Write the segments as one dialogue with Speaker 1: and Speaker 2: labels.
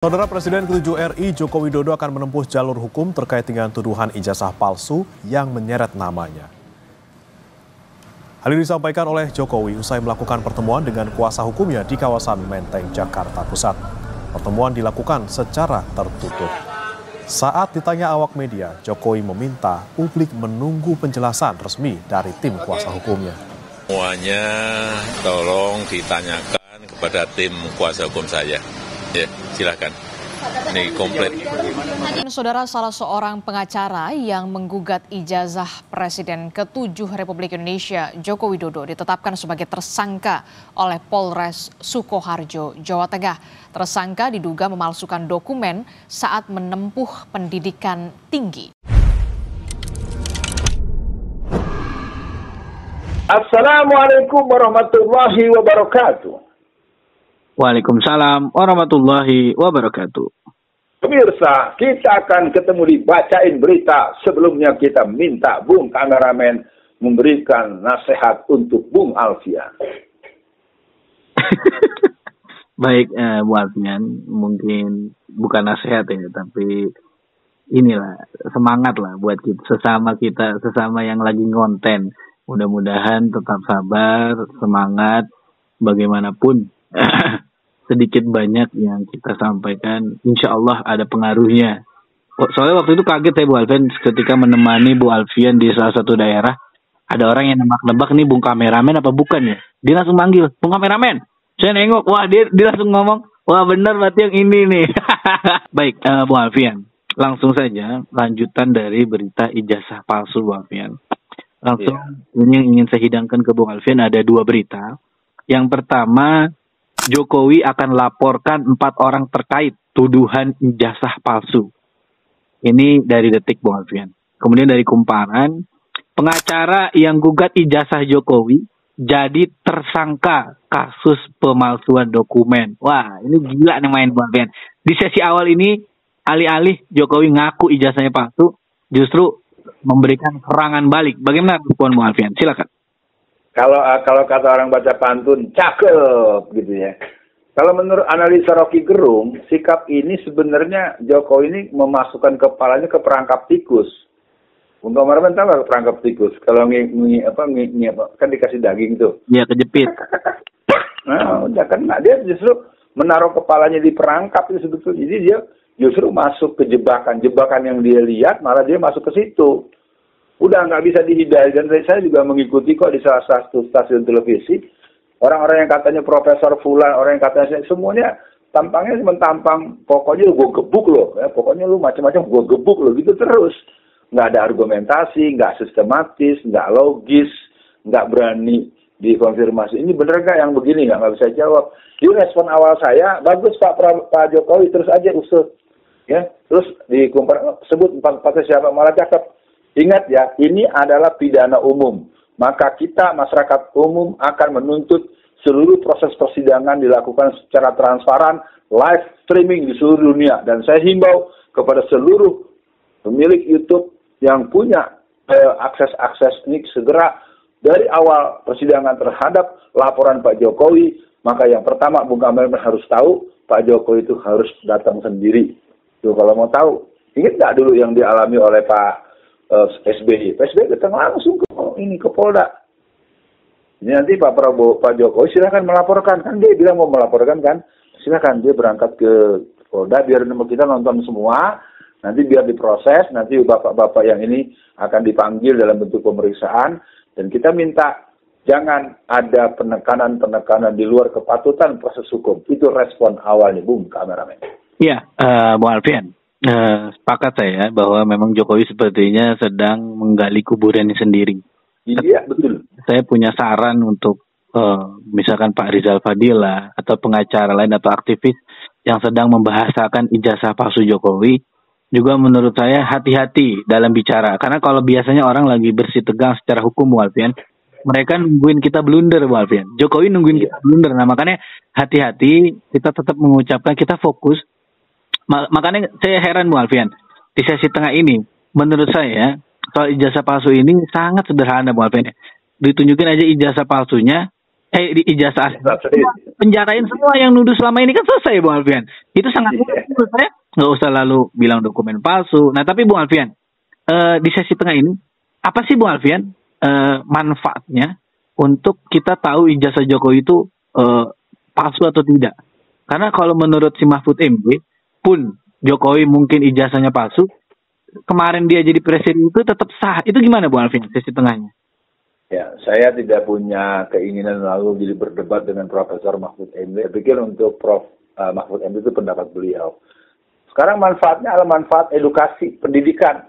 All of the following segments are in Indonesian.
Speaker 1: Saudara Presiden ke-7 RI Joko Widodo akan menempuh jalur hukum terkait dengan tuduhan ijazah palsu yang menyeret namanya. Hal ini disampaikan oleh Jokowi usai melakukan pertemuan dengan kuasa hukumnya di kawasan Menteng, Jakarta Pusat. Pertemuan dilakukan secara tertutup. Saat ditanya awak media, Jokowi meminta publik menunggu penjelasan resmi dari tim kuasa hukumnya.
Speaker 2: Semuanya tolong ditanyakan kepada tim kuasa hukum saya. Ya, silakan. Ini komplit.
Speaker 3: Saudara, salah seorang pengacara yang menggugat ijazah Presiden ke-7 Republik Indonesia Joko Widodo ditetapkan sebagai tersangka oleh Polres Sukoharjo, Jawa Tengah. Tersangka diduga memalsukan dokumen saat menempuh pendidikan tinggi.
Speaker 4: Assalamualaikum warahmatullahi wabarakatuh.
Speaker 5: Waalaikumsalam warahmatullahi wabarakatuh.
Speaker 4: Pemirsa, kita akan ketemu di Bacain Berita. Sebelumnya kita minta Bung Kameramen memberikan nasihat untuk Bung Alfian.
Speaker 5: Baik, Bu Alfian, mungkin bukan nasihat ya, tapi inilah semangat lah buat kita, sesama yang lagi ngonten. Mudah-mudahan tetap sabar, semangat, bagaimanapun. Sedikit banyak yang kita sampaikan, insya Allah ada pengaruhnya. Soalnya waktu itu kaget ya Bu Alfian ketika menemani Bu Alfian di salah satu daerah. Ada orang yang nebak-nebak nih Bung Kameramen apa bukan ya. Dia langsung manggil, Bung Kameramen. Saya nengok, wah dia langsung ngomong, wah benar berarti yang ini nih. Baik, Bu Alfian, langsung saja lanjutan dari berita ijazah palsu Bu Alfian. Langsung ini yang ingin saya hidangkan ke Bung Alfian, ada dua berita. Yang pertama, Jokowi akan laporkan 4 orang terkait tuduhan ijazah palsu. Ini dari Detik, Bung Alfian. Kemudian dari Kumparan, pengacara yang gugat ijazah Jokowi jadi tersangka kasus pemalsuan dokumen. Wah, ini gila nih main Bung Alfian. Di sesi awal ini, alih-alih Jokowi ngaku ijazahnya palsu, justru memberikan serangan balik. Bagaimana respon Bung Alfian? Silakan.
Speaker 4: Kalau kata orang baca pantun, cakep gitu ya. Kalau menurut analisa Rocky Gerung, sikap ini sebenarnya Jokowi ini memasukkan kepalanya ke perangkap tikus. Bung Kameramen tahu nggak perangkap tikus? Kalau kan dikasih daging tuh.
Speaker 5: Iya, kejepit.
Speaker 4: Nah, udah kan dia justru menaruh kepalanya di perangkap itu sebetulnya. Jadi dia justru masuk ke jebakan yang dia lihat, malah dia masuk ke situ. Udah nggak bisa dihindari, dan saya juga mengikuti kok di salah satu stasiun televisi. Orang-orang yang katanya Profesor Fulan, orang yang katanya semuanya tampangnya cuma tampang, pokoknya gue gebuk loh, ya, pokoknya lu macam-macam gue gebuk loh, gitu terus. Nggak ada argumentasi, nggak sistematis, nggak logis, nggak berani dikonfirmasi. Ini bener nggak yang begini, nggak bisa jawab. Di respon awal saya, bagus Pak Jokowi, terus aja usut. Ya, terus sebut empat siapa, malah cakep. Ingat ya, ini adalah pidana umum. Maka kita, masyarakat umum, akan menuntut seluruh proses persidangan dilakukan secara transparan, live streaming di seluruh dunia. Dan saya himbau kepada seluruh pemilik YouTube yang punya akses ini segera dari awal persidangan terhadap laporan Pak Jokowi. Maka yang pertama, Bung Kameramen harus tahu, Pak Jokowi itu harus datang sendiri. Tuh, kalau mau tahu, ingat nggak dulu yang dialami oleh Pak SBY datang langsung ke Polda. Ini nanti Pak Jokowi silakan melaporkan, kan dia bilang mau melaporkan kan, silakan dia berangkat ke Polda biar kita nonton semua, nanti biar diproses, nanti bapak-bapak yang ini akan dipanggil dalam bentuk pemeriksaan, dan kita minta jangan ada penekanan di luar kepatutan proses hukum. Itu respon awalnya, Bung Kameramen.
Speaker 5: Iya, Bung Alfian. Sepakat saya bahwa memang Jokowi sepertinya sedang menggali kuburannya sendiri.
Speaker 4: Iya, betul.
Speaker 5: Saya punya saran untuk misalkan Pak Rizal Fadila atau pengacara lain atau aktivis yang sedang membahasakan ijazah palsu Jokowi. Juga menurut saya hati-hati dalam bicara. Karena kalau biasanya orang lagi bersih tegang secara hukum, Bu Alfian, mereka nungguin kita blunder, Bu Alfian. Jokowi nungguin kita blunder. Nah, makanya hati-hati, kita tetap mengucapkan, kita fokus. Makanya saya heran Bu Alfian, di sesi tengah ini, menurut saya, soal ijazah palsu ini sangat sederhana Bu Alfian. Ditunjukin aja ijazah palsunya, Di ijazah asli.
Speaker 4: Asli.
Speaker 5: Penjarain semua yang nuduh selama ini kan selesai, Bung Alfian. Itu sangat mudah menurut saya. Nggak usah lalu bilang dokumen palsu. Nah, tapi Bung Alfian, di sesi tengah ini, apa sih Bung Alfian manfaatnya untuk kita tahu ijazah Jokowi itu palsu atau tidak? Karena kalau menurut si Mahfud MD pun Jokowi mungkin ijazahnya palsu, kemarin dia jadi presiden itu tetap sah. Itu gimana Bung Alfian sesi tengahnya?
Speaker 4: Ya, saya tidak punya keinginan lalu jadi berdebat dengan Profesor Mahfud MD. Saya pikir untuk Prof. Mahfud MD itu pendapat beliau. Sekarang manfaatnya adalah manfaat edukasi, pendidikan.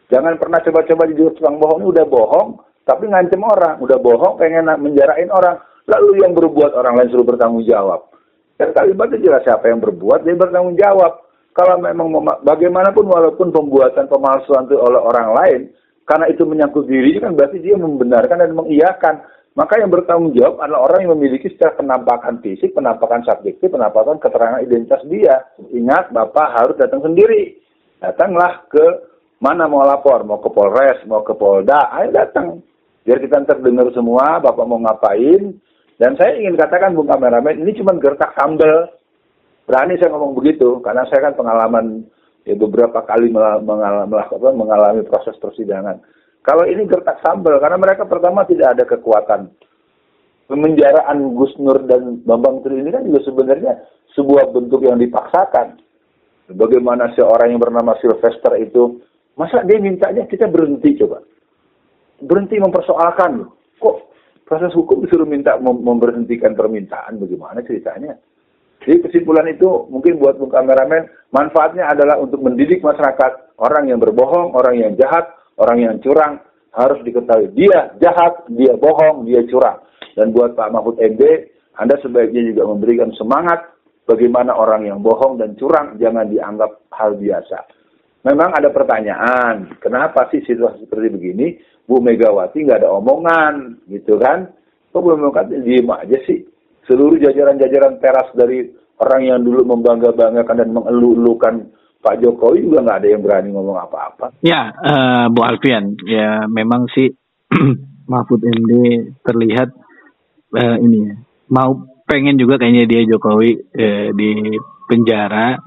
Speaker 4: Jangan pernah coba-coba jadi tukang bohong. Ini udah bohong, tapi ngancem orang. Udah bohong, pengen menjarain orang. Lalu yang berbuat orang lain suruh bertanggung jawab. Dan kalimatnya jelas siapa yang berbuat, dia bertanggung jawab. Kalau memang bagaimanapun walaupun pembuatan pemalsuan itu oleh orang lain, karena itu menyangkut diri, kan berarti dia membenarkan dan mengiyakan. Maka yang bertanggung jawab adalah orang yang memiliki secara penampakan fisik, penampakan subjektif, penampakan keterangan identitas dia. Ingat, Bapak harus datang sendiri. Datanglah ke mana mau lapor, mau ke Polres, mau ke Polda, ayo datang. Biar kita terdengar semua, Bapak mau ngapain. Dan saya ingin katakan, Bung Kameramen, ini cuma gertak sambal. Berani saya ngomong begitu, karena saya kan pengalaman beberapa kali mengalami proses persidangan. Kalau ini gertak sambal, karena mereka pertama tidak ada kekuatan. Pemenjaraan Gus Nur dan Bambang Tri ini kan juga sebenarnya sebuah bentuk yang dipaksakan. Bagaimana seorang yang bernama Sylvester itu, masa dia mintanya kita berhenti coba. Berhenti mempersoalkan loh. Kok proses hukum disuruh minta memberhentikan permintaan, bagaimana ceritanya? Jadi kesimpulan itu mungkin buat Bung Kameramen, manfaatnya adalah untuk mendidik masyarakat. Orang yang berbohong, orang yang jahat, orang yang curang, harus diketahui. Dia jahat, dia bohong, dia curang. Dan buat Pak Mahfud MD, Anda sebaiknya juga memberikan semangat bagaimana orang yang bohong dan curang jangan dianggap hal biasa. Memang ada pertanyaan, kenapa sih situasi seperti begini, Bu Megawati nggak ada omongan, gitu kan? Kok Bu Megawati diem aja sih? Seluruh jajaran-jajaran teras dari orang yang dulu membangga-banggakan dan mengeluh-elukan Pak Jokowi juga nggak ada yang berani ngomong apa-apa.
Speaker 5: Ya, Bu Alfian, ya memang sih Mahfud MD terlihat ini ya, mau pengen juga kayaknya dia Jokowi di penjara,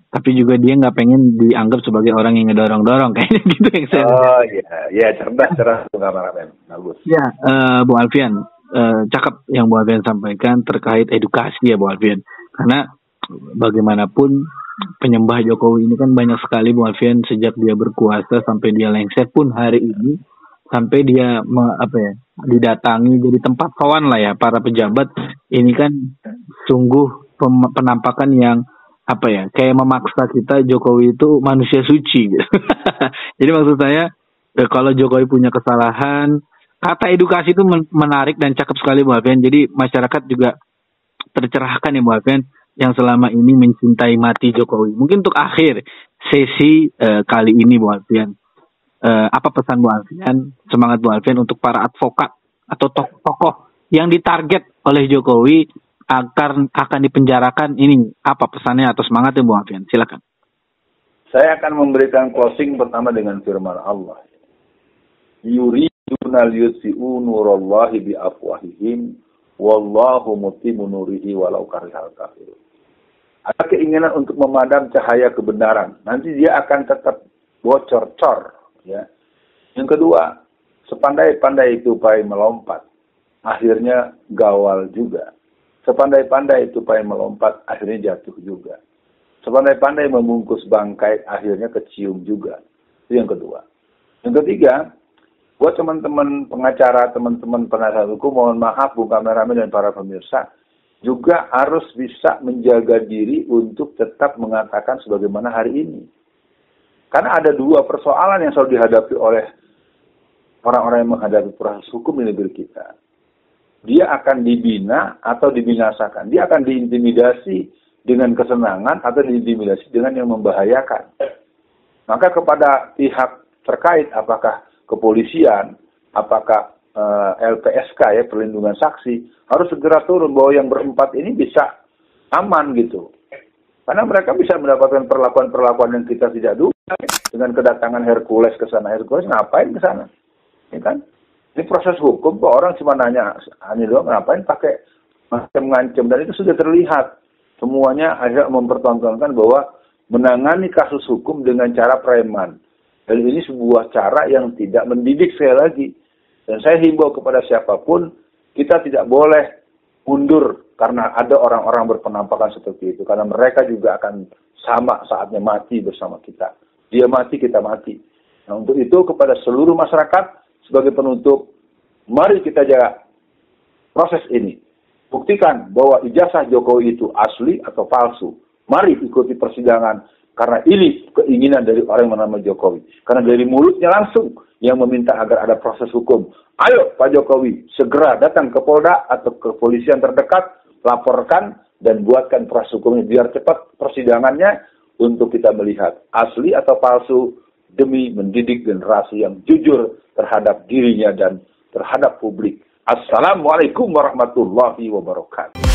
Speaker 5: tapi juga dia nggak pengen dianggap sebagai orang yang ngedorong-dorong kayaknya gitu yang saya.
Speaker 4: Oh iya, cerdas Bung Kameramen, bagus.
Speaker 5: Ya, Bu Alfian. Cakep yang Bu Alfian sampaikan terkait edukasi ya Bu Alfian, karena bagaimanapun penyembah Jokowi ini kan banyak sekali Bu Alfian, sejak dia berkuasa sampai dia lengser pun hari ini, sampai dia didatangi jadi tempat kawan lah ya para pejabat ini kan sungguh penampakan yang kayak memaksa kita Jokowi itu manusia suci gitu. Jadi maksud saya kalau Jokowi punya kesalahan, kata edukasi itu menarik dan cakep sekali Bu Alfian. Jadi masyarakat juga tercerahkan ya Bu Alfian yang selama ini mencintai mati Jokowi. Mungkin untuk akhir sesi kali ini Bu Alfian, apa pesan Bu Alfian, semangat Bu Alfian untuk para advokat atau tokoh-tokoh yang ditarget oleh Jokowi akan dipenjarakan ini, apa pesannya atau semangatnya Bu Alfian? Silakan.
Speaker 4: Saya akan memberikan closing pertama dengan firman Allah. Yuriduna liyutfi'u nurallahi biafwahihim wallahu mutimmu nurihi walau karihal kafirun. Ada keinginan untuk memadam cahaya kebenaran. Nanti dia akan tetap bocor-cor. Ya. Yang kedua, sepandai-pandai tupai melompat, akhirnya gawal juga. Sepandai-pandai tupai melompat, akhirnya jatuh juga. Sepandai-pandai membungkus bangkai, akhirnya kecium juga. Itu yang kedua. Yang ketiga, buat teman-teman pengacara, teman-teman penasihat hukum, mohon maaf Bung Kameramen dan para pemirsa, juga harus bisa menjaga diri untuk tetap mengatakan sebagaimana hari ini. Karena ada dua persoalan yang selalu dihadapi oleh orang-orang yang menghadapi proses hukum di negeri kita. Dia akan dibina atau dibinasakan. Dia akan diintimidasi dengan kesenangan atau diintimidasi dengan yang membahayakan. Maka kepada pihak terkait, apakah kepolisian, apakah LPSK ya, perlindungan saksi, harus segera turun bahwa yang berempat ini bisa aman gitu. Karena mereka bisa mendapatkan perlakuan-perlakuan yang kita tidak duga. Dengan kedatangan Hercules ke sana, Hercules ngapain ke sana? Ya kan? Ini proses hukum kok, orang cuma nanya hanya doang, ngapain pakai ngancem, dan itu sudah terlihat. Semuanya agak mempertontonkan bahwa menangani kasus hukum dengan cara preman. Dan ini sebuah cara yang tidak mendidik sekali lagi. Dan saya himbau kepada siapapun, kita tidak boleh mundur karena ada orang-orang berpenampakan seperti itu. Karena mereka juga akan sama saatnya mati bersama kita. Dia mati, kita mati. Nah, untuk itu kepada seluruh masyarakat, sebagai penutup, mari kita jaga proses ini. Buktikan bahwa ijazah Jokowi itu asli atau palsu. Mari ikuti persidangan, karena ini keinginan dari orang yang bernama Jokowi. Karena dari mulutnya langsung yang meminta agar ada proses hukum. Ayo Pak Jokowi, segera datang ke Polda atau ke kepolisian terdekat, laporkan dan buatkan proses hukumnya biar cepat persidangannya untuk kita melihat asli atau palsu, demi mendidik generasi yang jujur terhadap dirinya dan terhadap publik. Assalamualaikum warahmatullahi wabarakatuh.